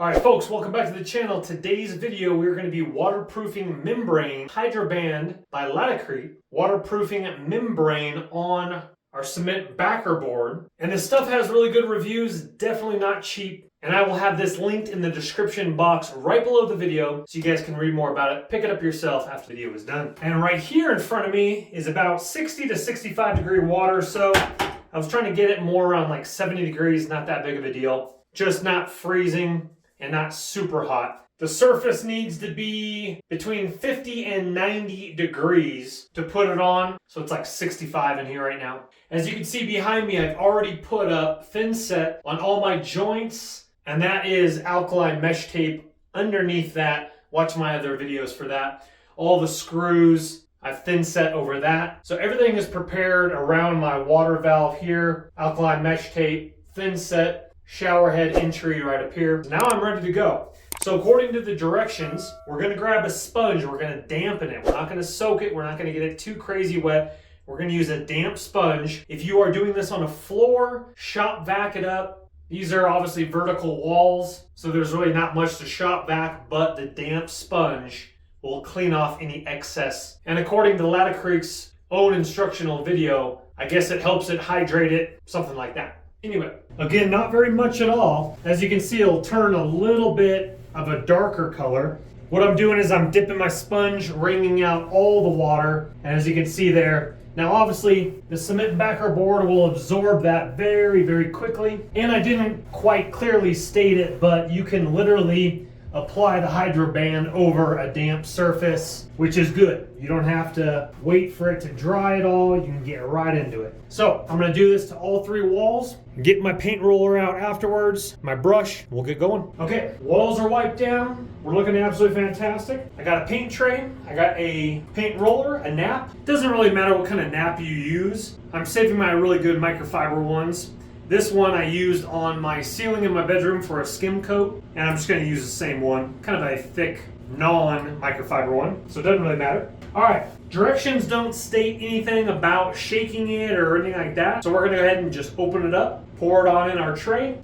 Alright folks, welcome back to the channel. Today's video we're going to be waterproofing membrane Hydroband by Laticrete, waterproofing membrane on our cement backer board. And this stuff has really good reviews, definitely not cheap. And I will have this linked in the description box right below the video so you guys can read more about it. Pick it up yourself after the video is done. And right here in front of me is about 60 to 65 degree water. So I was trying to get it more around like 70 degrees, not that big of a deal. Just not freezing and not super hot. The surface needs to be between 50 and 90 degrees to put it on. So it's like 65 in here right now. As you can see behind me, I've already put up thin set on all my joints, and that is alkali mesh tape underneath that. Watch my other videos for that. All the screws, I've thin set over that. So everything is prepared around my water valve here, alkali mesh tape, thin set, shower head entry right up here. Now I'm ready to go. So according to the directions, we're gonna grab a sponge, we're gonna dampen it. We're not gonna soak it, we're not gonna get it too crazy wet. We're gonna use a damp sponge. If you are doing this on a floor, shop vac it up. These are obviously vertical walls, so there's really not much to shop vac, but the damp sponge will clean off any excess. And according to Laticrete's own instructional video, I guess it helps it hydrate it, something like that. Anyway, again, not very much at all. As you can see, it'll turn a little bit of a darker color. What I'm doing is I'm dipping my sponge, wringing out all the water. And as you can see there, now obviously the cement backer board will absorb that very, very quickly. And I didn't quite clearly state it, but you can literally apply the Hydroband over a damp surface, which is good. You don't have to wait for it to dry at all. You can get right into it. So I'm gonna do this to all three walls, get my paint roller out afterwards, my brush, we'll get going. Okay, walls are wiped down. We're looking absolutely fantastic. I got a paint tray, I got a paint roller, a nap. Doesn't really matter what kind of nap you use. I'm saving my really good microfiber ones. This one I used on my ceiling in my bedroom for a skim coat, and I'm just gonna use the same one, kind of a thick, non-microfiber one, so it doesn't really matter. All right, directions don't state anything about shaking it or anything like that, so we're gonna go ahead and just open it up, pour it on in our tray,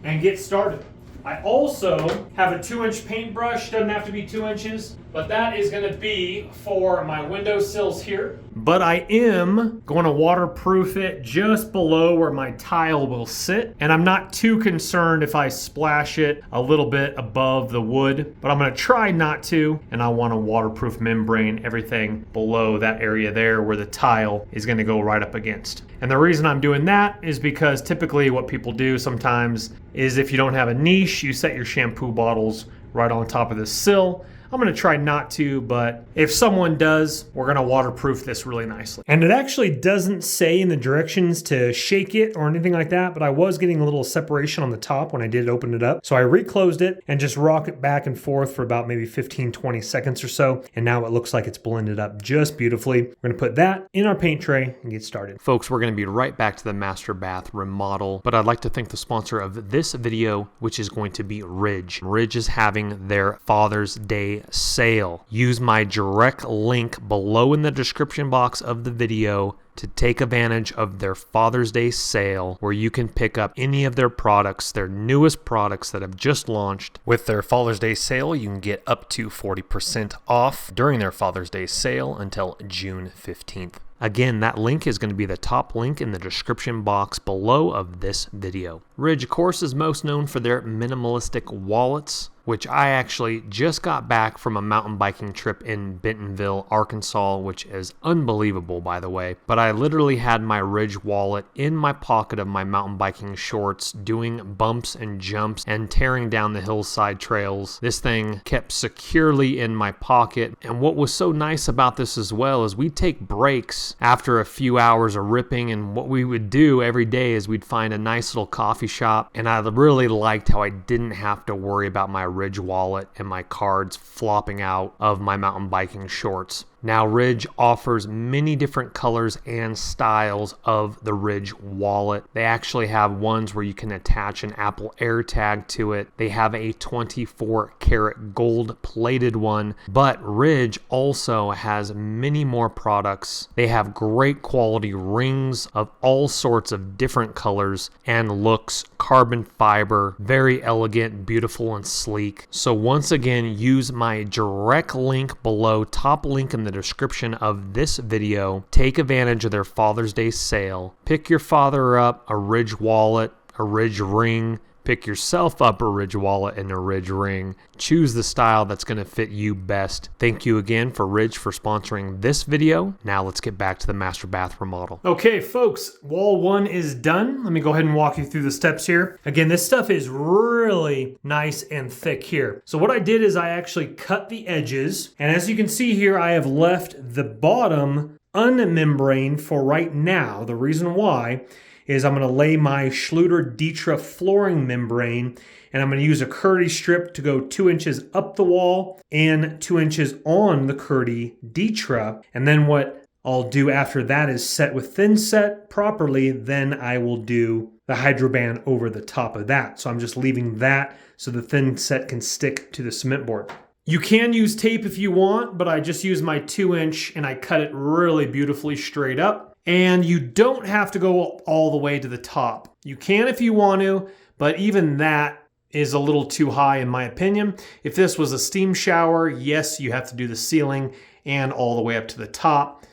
and get started. I also have a 2-inch paintbrush, doesn't have to be 2 inches, but that is gonna be for my windowsills here. But I am going to waterproof it just below where my tile will sit. And I'm not too concerned if I splash it a little bit above the wood, but I'm gonna try not to. And I want a waterproof membrane, everything below that area there where the tile is gonna go right up against. And the reason I'm doing that is because typically what people do sometimes is if you don't have a niche, you set your shampoo bottles right on top of the sill. I'm gonna try not to, but if someone does, we're gonna waterproof this really nicely. And it actually doesn't say in the directions to shake it or anything like that, but I was getting a little separation on the top when I did open it up. So I reclosed it and just rock it back and forth for about maybe 15, 20 seconds or so. And now it looks like it's blended up just beautifully. We're gonna put that in our paint tray and get started. Folks, we're gonna be right back to the master bath remodel, but I'd like to thank the sponsor of this video, which is going to be Ridge. Ridge is having their Father's Day sale. Use my direct link below in the description box of the video to take advantage of their Father's Day sale, where you can pick up any of their products, their newest products that have just launched. With their Father's Day sale, you can get up to 40% off during their Father's Day sale until June 15th. Again, that link is going to be the top link in the description box below of this video. Ridge, of course, is most known for their minimalistic wallets, which I actually just got back from a mountain biking trip in Bentonville, Arkansas, which is unbelievable, by the way. But I literally had my Ridge wallet in my pocket of my mountain biking shorts, doing bumps and jumps and tearing down the hillside trails. This thing kept securely in my pocket. And what was so nice about this as well is we'd take breaks after a few hours of ripping, and what we would do every day is we'd find a nice little coffee shop, and I really liked how I didn't have to worry about my Ridge wallet and my cards flopping out of my mountain biking shorts. Now, Ridge offers many different colors and styles of the Ridge wallet. They actually have ones where you can attach an Apple AirTag to it. They have a 24 karat gold plated one, but Ridge also has many more products. They have great quality rings of all sorts of different colors and looks, carbon fiber, very elegant, beautiful, and sleek. So once again, use my direct link below, top link in the description of this video. Take advantage of their Father's Day sale. Pick your father up a Ridge wallet, a Ridge ring. Pick yourself up a Ridge wallet and a Ridge ring. Choose the style that's going to fit you best. Thank you again for Ridge for sponsoring this video. Now let's get back to the master bath remodel. Okay, folks, wall 1 is done. Let me go ahead and walk you through the steps here. Again, this stuff is really nice and thick here. So what I did is I actually cut the edges. And as you can see here, I have left the bottom unmembraned for right now. The reason why is I'm going to lay my Schluter Ditra flooring membrane, and I'm going to use a Curdy strip to go 2 inches up the wall and 2 inches on the Curdy Ditra. And then what I'll do after that is set with thin set properly. Then I will do the Hydroband over the top of that. So I'm just leaving that so the thin set can stick to the cement board. You can use tape if you want, but I just use my 2-inch and I cut it really beautifully straight up. And you don't have to go all the way to the top. You can if you want to, but even that is a little too high in my opinion. If this was a steam shower, yes, you have to do the ceiling and all the way up to the top.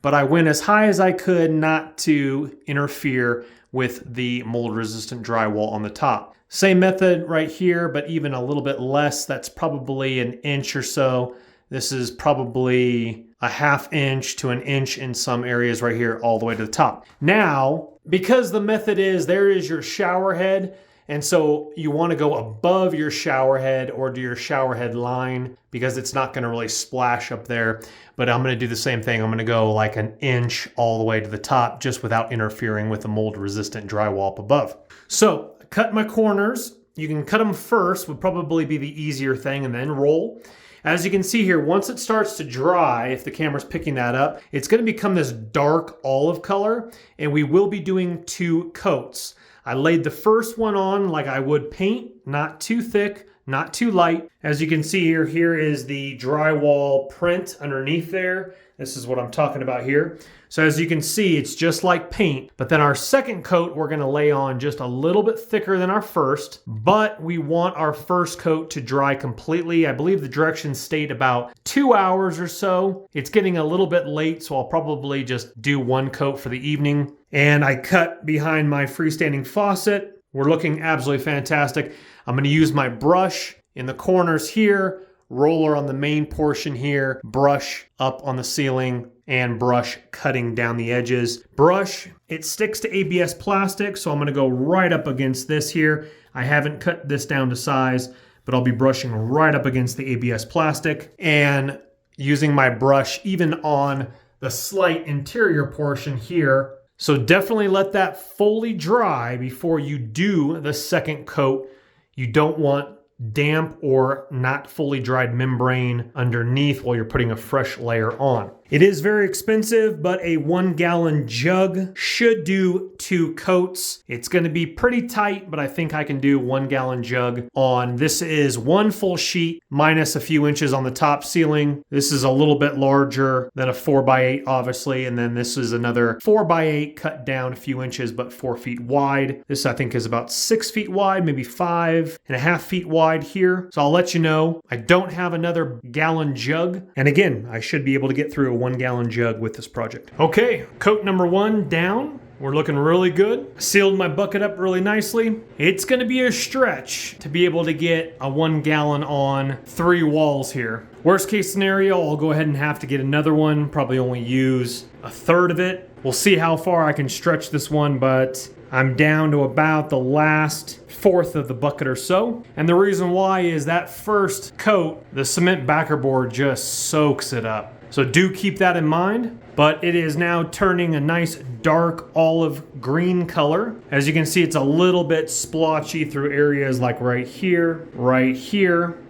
But I went as high as I could not to interfere with the mold resistant drywall on the top. Same method right here, but even a little bit less. That's probably an inch or so. This is probably a 1/2 inch to an inch in some areas right here all the way to the top. Now, because the method is there is your shower head, and so you want to go above your shower head or do your shower head line because it's not going to really splash up there. But I'm going to do the same thing. I'm going to go like an inch all the way to the top just without interfering with the mold resistant drywall up above. So cut my corners. You can cut them first, would probably be the easier thing, and then roll. As you can see here, once it starts to dry, if the camera's picking that up, it's going to become this dark olive color, and we will be doing 2 coats. I laid the first one on like I would paint, not too thick, not too light. As you can see here, here is the drywall print underneath there. This is what I'm talking about here. So as you can see, it's just like paint, but then our second coat, we're gonna lay on just a little bit thicker than our first, but we want our first coat to dry completely. I believe the directions state about 2 hours or so. It's getting a little bit late, so I'll probably just do 1 coat for the evening. And I cut behind my freestanding faucet. We're looking absolutely fantastic. I'm gonna use my brush in the corners here, roller on the main portion here, brush up on the ceiling, and brush cutting down the edges. Brush, it sticks to ABS plastic, so I'm going to go right up against this here. I haven't cut this down to size, but I'll be brushing right up against the ABS plastic and using my brush even on the slight interior portion here. So definitely let that fully dry before you do the second coat. You don't want damp or not fully dried membrane underneath while you're putting a fresh layer on. It is very expensive, but a 1-gallon jug should do 2 coats. It's going to be pretty tight, but I think I can do 1-gallon jug on. This is 1 full sheet minus a few inches on the top ceiling. This is a little bit larger than a 4x8, obviously, and then this is another 4x8 cut down a few inches, but 4 feet wide. This I think is about 6 feet wide, maybe 5.5 feet wide here. So I'll let you know. I don't have another gallon jug, and again, I should be able to get through a 1-gallon jug with this project. Okay, coat number 1 down. We're looking really good. Sealed my bucket up really nicely. It's gonna be a stretch to be able to get a 1 gallon on 3 walls here. Worst case scenario, I'll go ahead and have to get another one, probably only use a third of it. We'll see how far I can stretch this one, but I'm down to about the last 1/4 of the bucket or so. And the reason why is that first coat, the cement backer board just soaks it up. So do keep that in mind, but it is now turning a nice dark olive green color. As you can see, it's a little bit splotchy through areas like right here,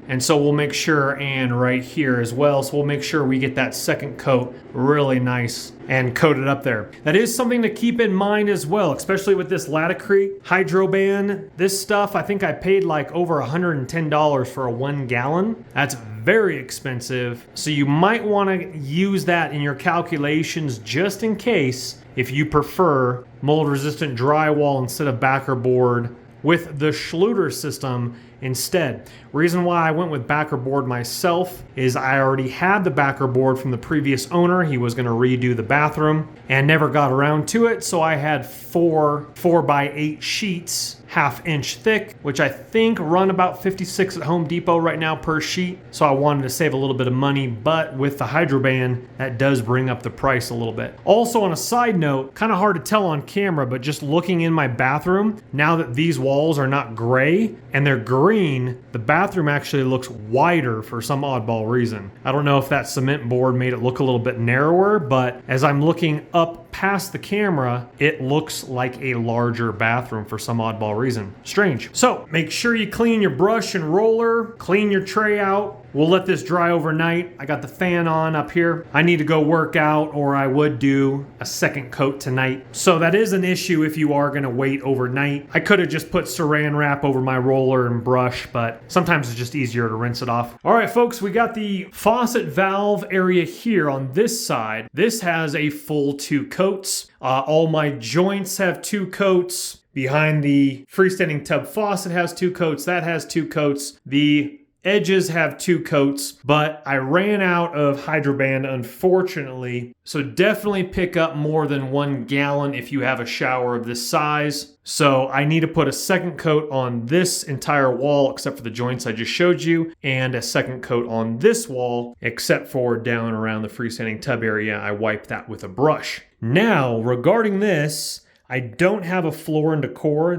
And so we'll make sure, and right here as well, so we'll make sure we get that second coat really nice and coat it up there. That is something to keep in mind as well, especially with this Laticrete Hydro Band. This stuff, I think I paid like over $110 for a 1 gallon. That's very expensive. So you might want to use that in your calculations just in case, if you prefer mold resistant drywall instead of backer board with the Schluter system instead. Reason why I went with backer board myself is I already had the backer board from the previous owner. He was going to redo the bathroom and never got around to it. So I had 4x8 sheets, 1/2 inch thick, which I think run about $56 at Home Depot right now per sheet. So I wanted to save a little bit of money, but with the Hydro Band, that does bring up the price a little bit. Also, on a side note, kind of hard to tell on camera, but just looking in my bathroom, now that these walls are not gray and they're green, the bathroom actually looks wider for some oddball reason. I don't know if that cement board made it look a little bit narrower, but as I'm looking up past the camera, it looks like a larger bathroom for some oddball reason. Strange. So make sure you clean your brush and roller, clean your tray out. We'll let this dry overnight. I got the fan on up here. I need to go work out, or I would do a second coat tonight. So that is an issue if you are gonna wait overnight. I could have just put saran wrap over my roller and brush, but sometimes it's just easier to rinse it off. All right, folks, we got the faucet valve area here on this side. This has a full 2 coats. All my joints have 2 coats. Behind the freestanding tub faucet has 2 coats. That has 2 coats. The edges have 2 coats, but I ran out of Hydro Band, unfortunately. So definitely pick up more than 1 gallon if you have a shower of this size. So I need to put a second coat on this entire wall, except for the joints I just showed you, and a second coat on this wall, except for down around the freestanding tub area. I wiped that with a brush. Now, regarding this, I don't have a Floor & Decor.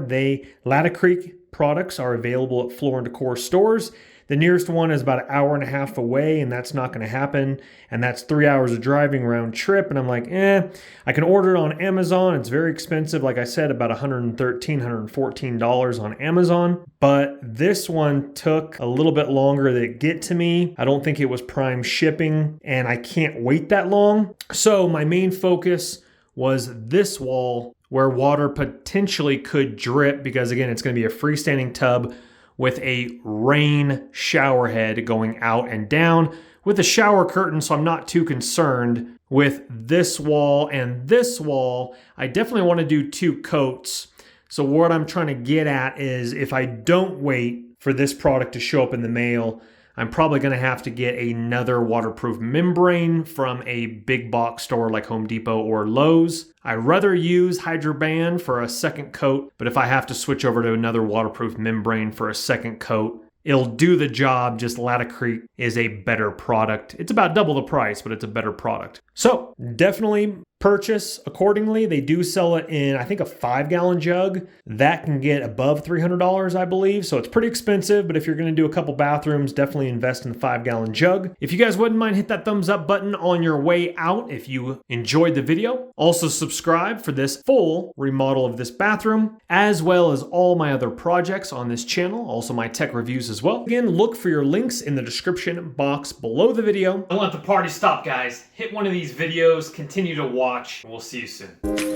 Laticrete products are available at Floor & Decor stores. The nearest one is about 1.5 hours away, and that's not going to happen. And that's 3 hours of driving round trip. And I'm like, I can order it on Amazon. It's very expensive. Like I said, about $113, $114 on Amazon. But this one took a little bit longer to get to me. I don't think it was prime shipping, and I can't wait that long. So my main focus was this wall where water potentially could drip, because again, it's going to be a freestanding tub with a rain shower head going out and down with a shower curtain, so I'm not too concerned with this wall and this wall. I definitely want to do 2 coats. So what I'm trying to get at is, if I don't wait for this product to show up in the mail, I'm probably going to have to get another waterproof membrane from a big box store like Home Depot or Lowe's. I'd rather use Hydro Band for a second coat, but if I have to switch over to another waterproof membrane for a second coat, it'll do the job. Just Laticrete is a better product. It's about double the price, but it's a better product. So definitely purchase accordingly. They do sell it in, I think, a 5-gallon jug. That can get above $300, I believe. So it's pretty expensive, but if you're going to do a couple bathrooms, definitely invest in the 5-gallon jug. If you guys wouldn't mind, hit that thumbs up button on your way out if you enjoyed the video. Also subscribe for this full remodel of this bathroom, as well as all my other projects on this channel, also my tech reviews as well. Again, look for your links in the description box below the video. Don't let the party stop, guys. Hit one of these videos, continue to watch, and we'll see you soon.